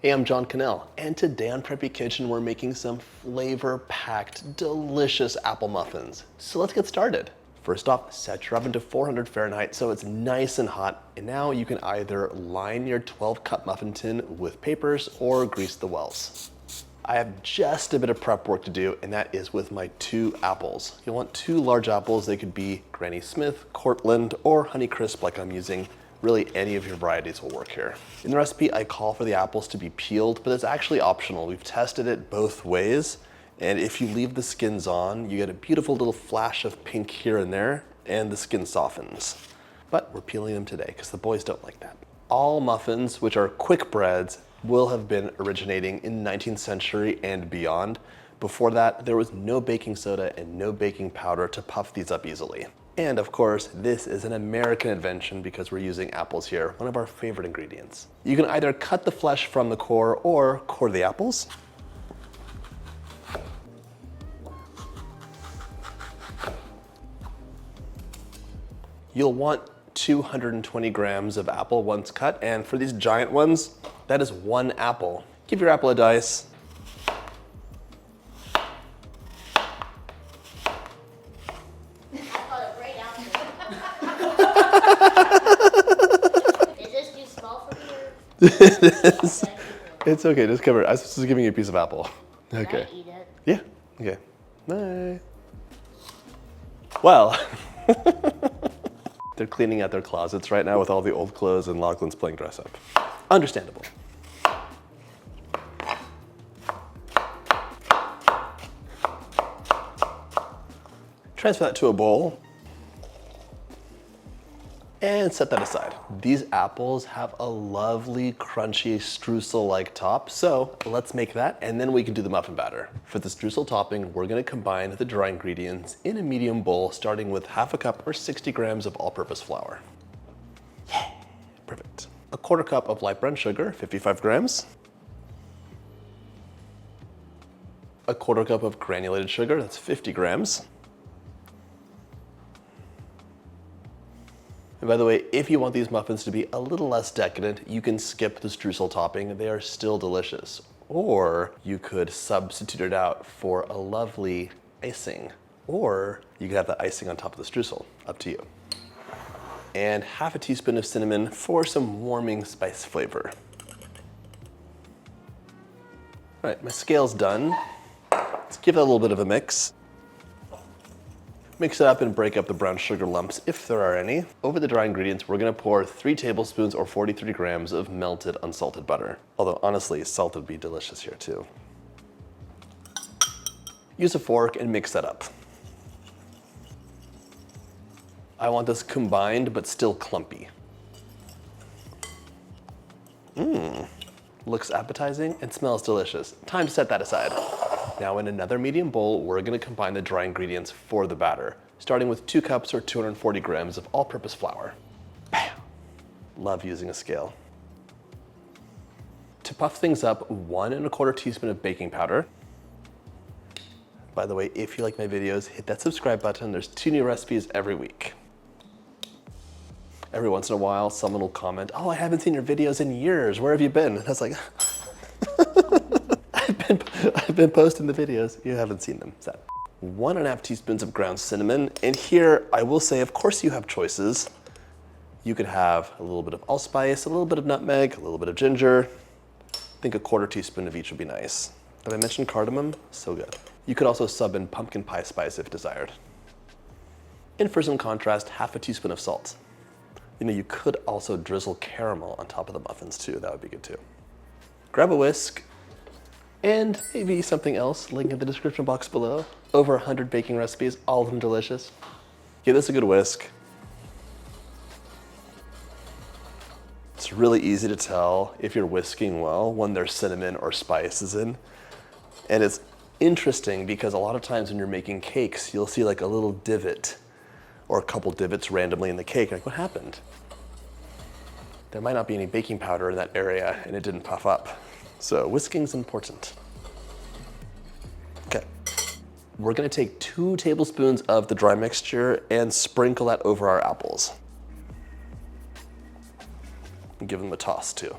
Hey, I'm John Cannell, and today on Preppy Kitchen we're making some flavor-packed, delicious apple muffins. So let's get started. First off, set your oven to 400 Fahrenheit so it's nice and hot, and now you can either line your 12-cup muffin tin with papers or grease the wells. I have just a bit of prep work to do, and that is with my 2 apples. You'll want 2 large apples. They could be Granny Smith, Cortland, or Honeycrisp like I'm using. Really, any of your varieties will work here. In the recipe, I call for the apples to be peeled, but it's actually optional. We've tested it both ways, and if you leave the skins on, you get a beautiful little flash of pink here and there, and the skin softens. But we're peeling them today, because the boys don't like that. All muffins, which are quick breads, will have been originating in the 19th century and beyond. Before that, there was no baking soda and no baking powder to puff these up easily. And of course, this is an American invention because we're using apples here, one of our favorite ingredients. You can either cut the flesh from the core or core the apples. You'll want 220 grams of apple once cut, and for these giant ones, that is 1 apple. Give your apple a dice. It is. It's okay, just cover it. I was just giving you a piece of apple. Okay. Can I eat it? Yeah, okay. Bye. Well, they're cleaning out their closets right now with all the old clothes and Lachlan's playing dress up. Understandable. Transfer that to a bowl. And set that aside. These apples have a lovely, crunchy streusel-like top, so let's make that, and then we can do the muffin batter. For the streusel topping, we're gonna combine the dry ingredients in a medium bowl, starting with 1/2 cup or 60 grams of all-purpose flour. Yeah, perfect. 1/4 cup of light brown sugar, 55 grams. 1/4 cup of granulated sugar, that's 50 grams. And by the way, if you want these muffins to be a little less decadent, you can skip the streusel topping. They are still delicious. Or you could substitute it out for a lovely icing. Or you could have the icing on top of the streusel, up to you. And 1/2 teaspoon of cinnamon for some warming spice flavor. All right, my scale's done. Let's give it a little bit of a mix. Mix it up and break up the brown sugar lumps if there are any. Over the dry ingredients, we're gonna pour 3 tablespoons or 43 grams of melted unsalted butter. Although honestly, salted would be delicious here too. Use a fork and mix that up. I want this combined but still clumpy. Looks appetizing and smells delicious. Time to set that aside. Now in another medium bowl, we're gonna combine the dry ingredients for the batter, starting with 2 cups or 240 grams of all-purpose flour. Bam! Love using a scale. To puff things up, 1 1/4 teaspoon of baking powder. By the way, if you like my videos, hit that subscribe button. There's 2 new recipes every week. Every once in a while, someone will comment, "Oh, I haven't seen your videos in years. Where have you been?" And I was like, I've been posting the videos. You haven't seen them. Sad. 1½ teaspoons of ground cinnamon. And here, I will say, of course you have choices. You could have a little bit of allspice, a little bit of nutmeg, a little bit of ginger. I think 1/4 teaspoon of each would be nice. Did I mention cardamom? So good. You could also sub in pumpkin pie spice if desired. And for some contrast, 1/2 teaspoon of salt. You know, you could also drizzle caramel on top of the muffins too. That would be good too. Grab a whisk. And maybe something else, link in the description box below. Over 100 baking recipes, all of them delicious. Give this a good whisk. It's really easy to tell if you're whisking well when there's cinnamon or spices in. And it's interesting because a lot of times when you're making cakes, you'll see like a little divot or a couple divots randomly in the cake. Like, what happened? There might not be any baking powder in that area and it didn't puff up. So whisking's important. Okay, we're gonna take 2 tablespoons of the dry mixture and sprinkle that over our apples. And give them a toss too.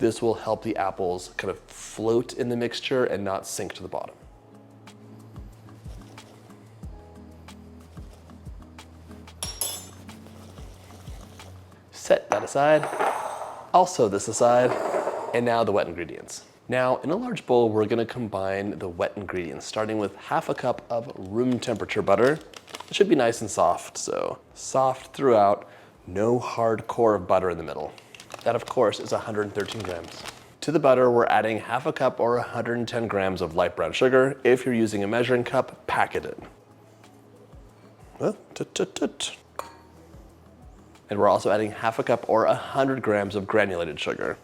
This will help the apples kind of float in the mixture and not sink to the bottom. Set that aside. Also this aside. And now the wet ingredients. Now in a large bowl, we're gonna combine the wet ingredients, starting with half a cup of room temperature butter. It should be nice and soft, so soft throughout, no hard core of butter in the middle. That of course is 113 grams. To the butter, we're adding half a cup or 110 grams of light brown sugar. If you're using a measuring cup, pack it in. And we're also adding half a cup or 100 grams of granulated sugar.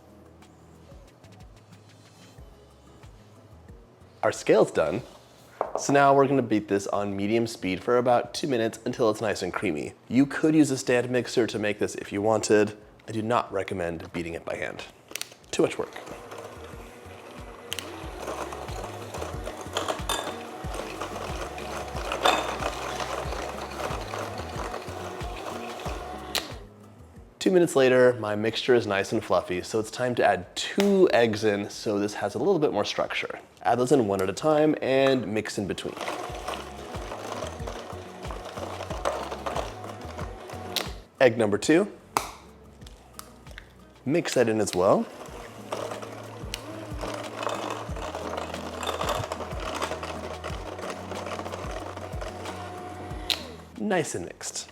Our scale's done. So now we're gonna beat this on medium speed for about 2 minutes until it's nice and creamy. You could use a stand mixer to make this if you wanted. I do not recommend beating it by hand. Too much work. Two minutes later, my mixture is nice and fluffy, so it's time to add 2 eggs in so this has a little bit more structure. Add those in one at a time and mix in between. Egg number 2. Mix that in as well. Nice and mixed.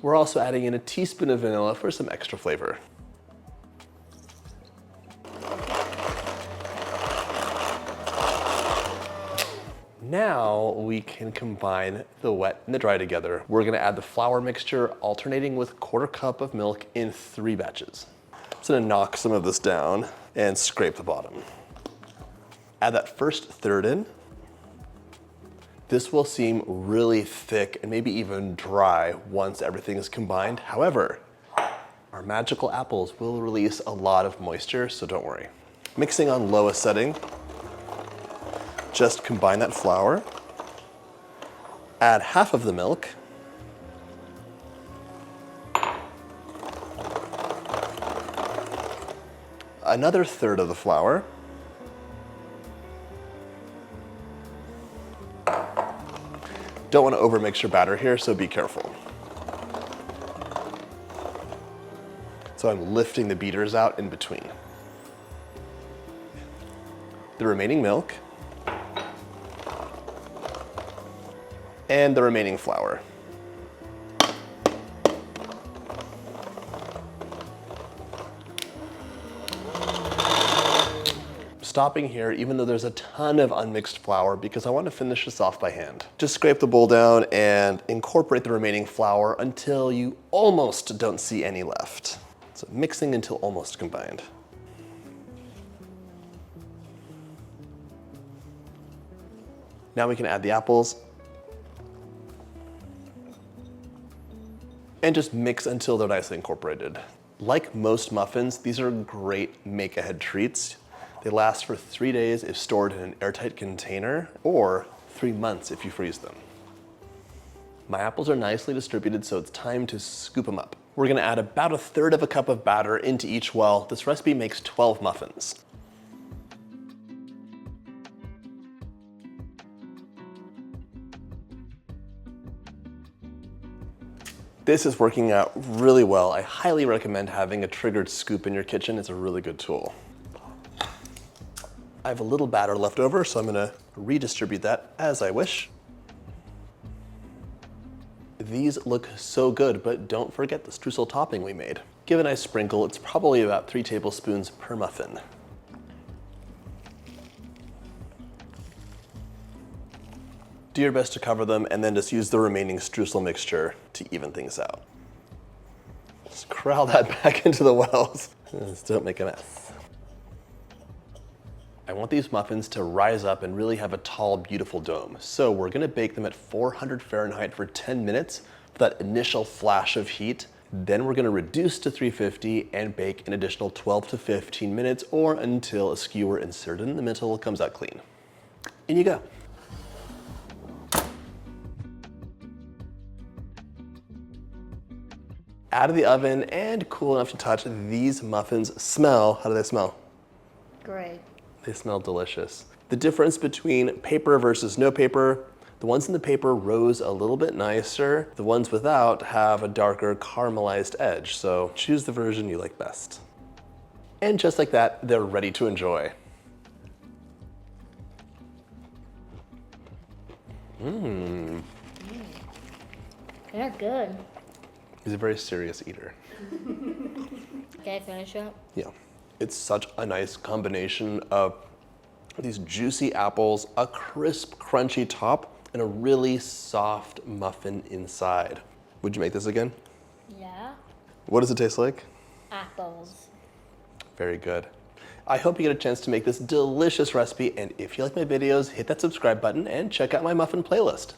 We're also adding in a teaspoon of vanilla for some extra flavor. Now we can combine the wet and the dry together. We're gonna add the flour mixture alternating with 1/4 cup of milk in 3 batches. I'm just gonna knock some of this down and scrape the bottom. Add that first third in. This will seem really thick and maybe even dry once everything is combined. However, our magical apples will release a lot of moisture, so don't worry. Mixing on lowest setting, just combine that flour, add half of the milk, another third of the flour, don't want to overmix your batter here, so be careful. So I'm lifting the beaters out in between. The remaining milk, and the remaining flour. Stopping here, even though there's a ton of unmixed flour, because I want to finish this off by hand. Just scrape the bowl down and incorporate the remaining flour until you almost don't see any left. So mixing until almost combined. Now we can add the apples. And just mix until they're nicely incorporated. Like most muffins, these are great make-ahead treats. They last for 3 days if stored in an airtight container, or 3 months if you freeze them. My apples are nicely distributed, so it's time to scoop them up. We're gonna add about 1/3 of a cup of batter into each well. This recipe makes 12 muffins. This is working out really well. I highly recommend having a triggered scoop in your kitchen. It's a really good tool. I have a little batter left over, so I'm gonna redistribute that as I wish. These look so good, but don't forget the streusel topping we made. Give a nice sprinkle. It's probably about 3 tablespoons per muffin. Do your best to cover them, and then just use the remaining streusel mixture to even things out. Just corral that back into the wells. Just don't make a mess. I want these muffins to rise up and really have a tall, beautiful dome. So we're gonna bake them at 400 Fahrenheit for 10 minutes for that initial flash of heat. Then we're gonna reduce to 350 and bake an additional 12 to 15 minutes or until a skewer inserted in the middle comes out clean. In you go. Out of the oven and cool enough to touch, these muffins smell, how do they smell? Great. They smell delicious. The difference between paper versus no paper, the ones in the paper rose a little bit nicer. The ones without have a darker caramelized edge, so choose the version you like best. And just like that, they're ready to enjoy. They're good. He's a very serious eater. Can I finish up? Yeah. It's such a nice combination of these juicy apples, a crisp, crunchy top, and a really soft muffin inside. Would you make this again? Yeah. What does it taste like? Apples. Very good. I hope you get a chance to make this delicious recipe, and if you like my videos, hit that subscribe button and check out my muffin playlist.